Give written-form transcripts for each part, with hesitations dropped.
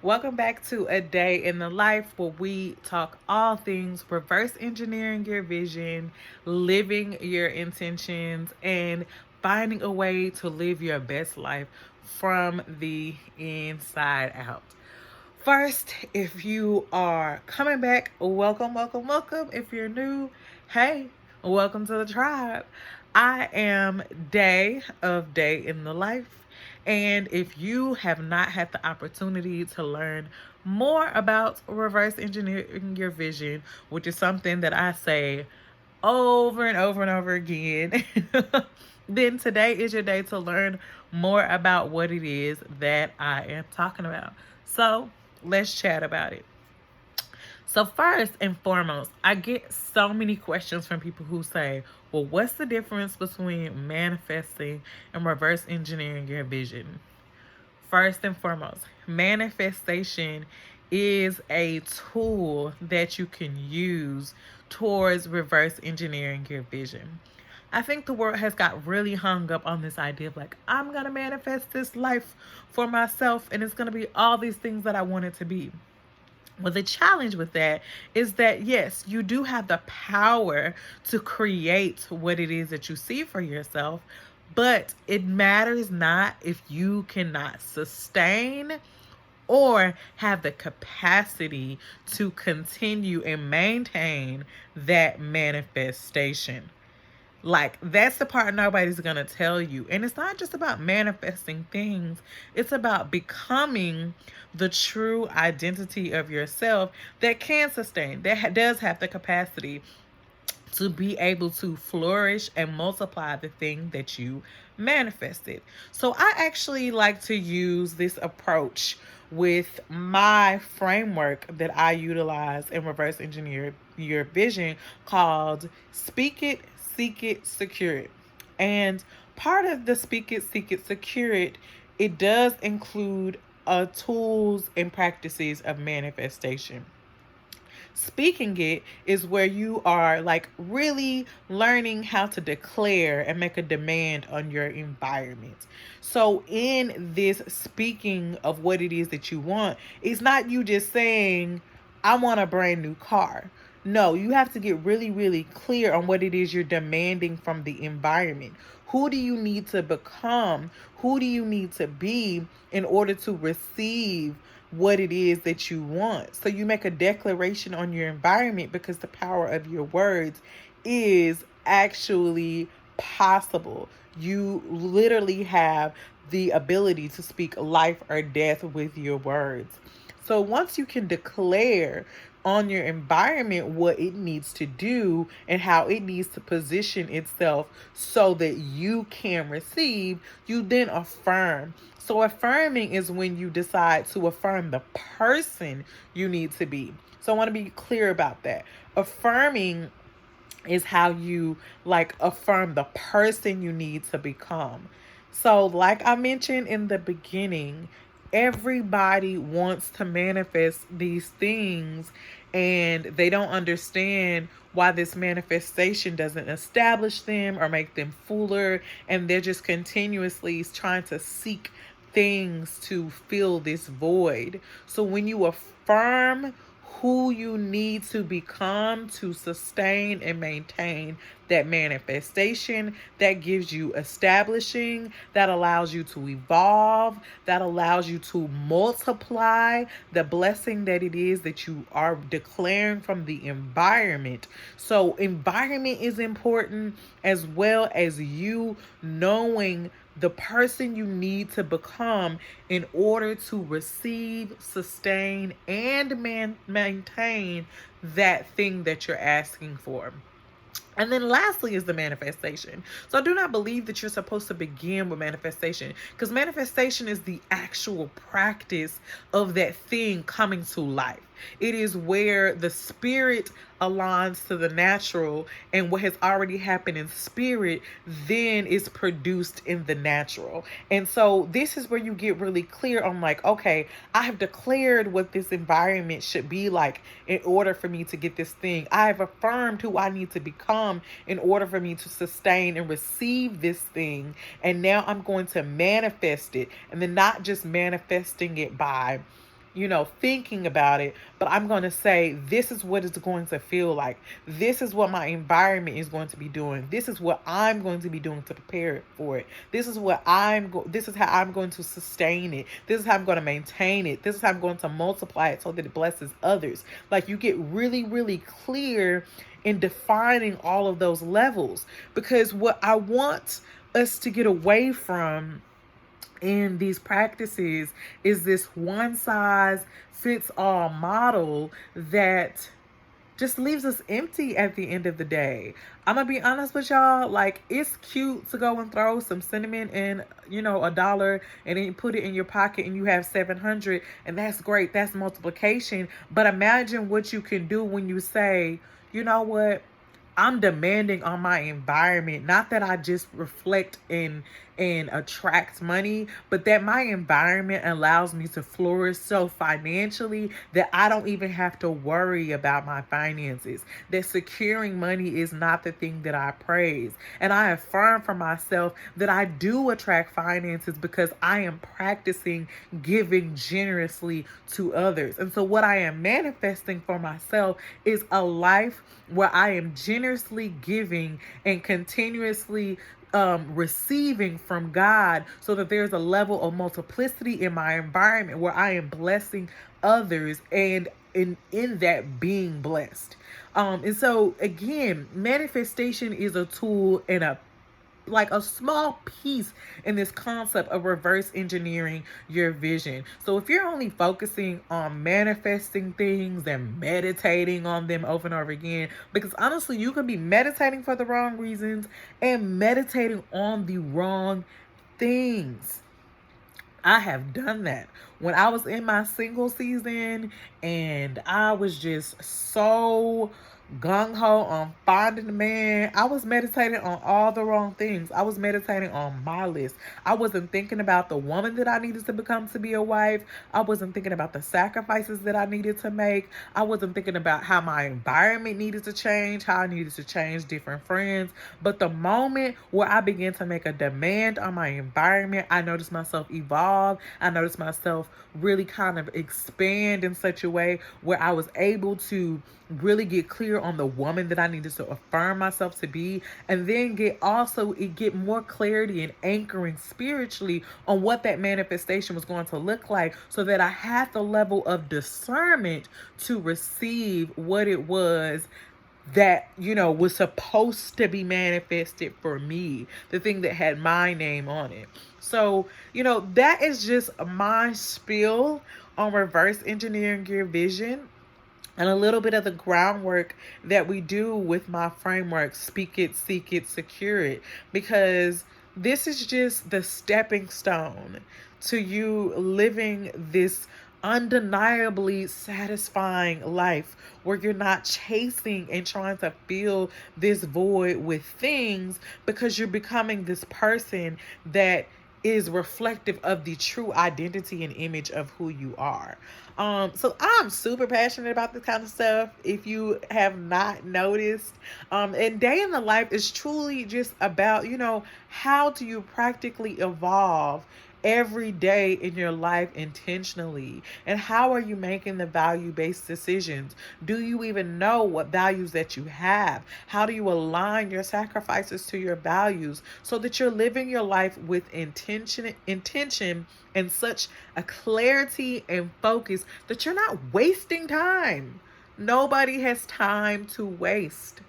Welcome back to A Day in the Life where we talk all things reverse engineering your vision, living your intentions, and finding a way to live your best life from the inside out. First, if you are coming back, welcome, welcome, welcome. If you're new, hey, welcome to the tribe. I am Day of Day in the Life. And if you have not had the opportunity to learn more about reverse engineering your vision, which is something that I say over and over and over again, then today is your day to learn more about what it is that I am talking about. So let's chat about it. So, first and foremost, I get so many questions from people who say, well, what's the difference between manifesting and reverse engineering your vision? First and foremost, manifestation is a tool that you can use towards reverse engineering your vision. I think the world has got really hung up on this idea of like, I'm going to manifest this life for myself and it's going to be all these things that I want it to be. Well, the challenge with that is that, yes, you do have the power to create what it is that you see for yourself, but it matters not if you cannot sustain or have the capacity to continue and maintain that manifestation. Like, that's the part nobody's gonna tell you. And it's not just about manifesting things, it's about becoming the true identity of yourself that can sustain, that does have the capacity to be able to flourish and multiply the thing that you manifested. So I actually like to use this approach with my framework that I utilize in reverse engineer your vision called Speak It, Seek It, Secure It. And part of the Speak It, Seek It, Secure It, it does include tools and practices of manifestation. Speaking it is where you are like really learning how to declare and make a demand on your environment. So, in this speaking of what it is that you want, it's not you just saying, I want a brand new car. No, you have to get really, really clear on what it is you're demanding from the environment. Who do you need to become? Who do you need to be in order to receive what it is that you want? So you make a declaration on your environment because the power of your words is actually possible. You literally have the ability to speak life or death with your words. So once you can declare on your environment what it needs to do and how it needs to position itself so that you can receive, you then affirm. So affirming is when you decide to affirm the person you need to be. So I want to be clear about that. Affirming is how you like affirm the person you need to become. So, like I mentioned in the beginning, everybody wants to manifest these things and they don't understand why this manifestation doesn't establish them or make them fuller, and they're just continuously trying to seek things to fill this void. So when you affirm who you need to become to sustain and maintain that manifestation, that gives you establishing, that allows you to evolve, that allows you to multiply the blessing that it is that you are declaring from the environment. So environment is important, as well as you knowing the person you need to become in order to receive, sustain, and maintain that thing that you're asking for. And then lastly is the manifestation. So I do not believe that you're supposed to begin with manifestation, because manifestation is the actual practice of that thing coming to life. It is where the spirit aligns to the natural, and what has already happened in spirit then is produced in the natural. And so this is where you get really clear on like, okay, I have declared what this environment should be like in order for me to get this thing. I have affirmed who I need to become in order for me to sustain and receive this thing. And now I'm going to manifest it. And then not just manifesting it by thinking about it, but I'm going to say, this is what it's going to feel like. This is what my environment is going to be doing. This is what I'm going to be doing to prepare for it. This is how I'm going to sustain it. This is how I'm going to maintain it. This is how I'm going to multiply it so that it blesses others. Like, you get really, really clear in defining all of those levels, because what I want us to get away from in these practices is this one size fits all model that just leaves us empty at the end of the day. I'm gonna be honest with y'all, like, it's cute to go and throw some cinnamon in, $1, and then you put it in your pocket and you have 700, and that's great, that's multiplication. But imagine what you can do when you say, you know what, I'm demanding on my environment, not that I just reflect and attract money, but that my environment allows me to flourish so financially that I don't even have to worry about my finances. That securing money is not the thing that I praise. And I affirm for myself that I do attract finances because I am practicing giving generously to others. And so what I am manifesting for myself is a life where I am generously giving and continuously receiving from God, so that there's a level of multiplicity in my environment where I am blessing others, and in that being blessed. And so again, manifestation is a tool and a small piece in this concept of reverse engineering your vision. So if you're only focusing on manifesting things and meditating on them over and over again, because honestly, you can be meditating for the wrong reasons and meditating on the wrong things. I have done that when I was in my single season, and I was just so gung ho on finding a man. I was meditating on all the wrong things. I was meditating on my list. I wasn't thinking about the woman that I needed to become to be a wife. I wasn't thinking about the sacrifices that I needed to make. I wasn't thinking about how my environment needed to change, how I needed to change different friends. But the moment where I began to make a demand on my environment, I noticed myself evolve. I noticed myself really kind of expand in such a way where I was able to really get clear on the woman that I needed to affirm myself to be, and then get more clarity and anchoring spiritually on what that manifestation was going to look like, so that I had the level of discernment to receive what it was that was supposed to be manifested for me, the thing that had my name on it. So that is just my spiel on reverse engineering your vision, and a little bit of the groundwork that we do with my framework: speak it, seek it, secure it. Because this is just the stepping stone to you living this undeniably satisfying life, where you're not chasing and trying to fill this void with things, because you're becoming this person that is reflective of the true identity and image of who you are. So I'm super passionate about this kind of stuff, if you have not noticed. And Day in the Life is truly just about, how do you practically evolve every day in your life intentionally, and how are you making the value-based decisions? Do you even know what values that you have? How do you align your sacrifices to your values, so that you're living your life with intention and such a clarity and focus that you're not wasting time? Nobody has time to waste.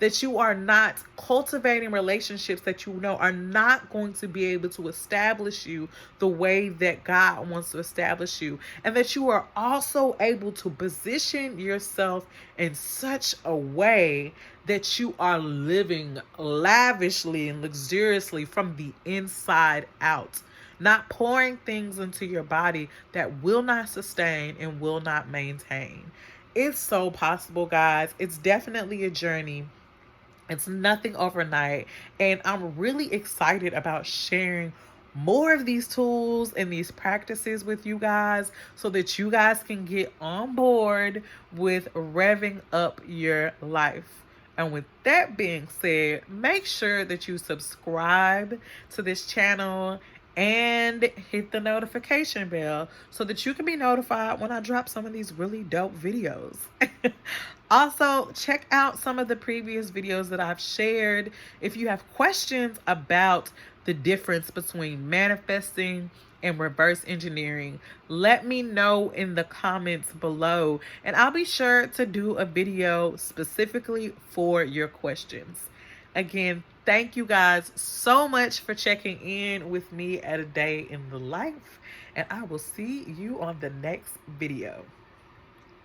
That you are not cultivating relationships that are not going to be able to establish you the way that God wants to establish you. And that you are also able to position yourself in such a way that you are living lavishly and luxuriously from the inside out. Not pouring things into your body that will not sustain and will not maintain. It's so possible, guys. It's definitely a journey. It's nothing overnight. And I'm really excited about sharing more of these tools and these practices with you guys, so that you guys can get on board with revving up your life. And with that being said, make sure that you subscribe to this channel and hit the notification bell so that you can be notified when I drop some of these really dope videos. Also, check out some of the previous videos that I've shared. If you have questions about the difference between manifesting and reverse engineering, let me know in the comments below, and I'll be sure to do a video specifically for your questions. Again, thank you guys so much for checking in with me at A Day in the Life, and I will see you on the next video.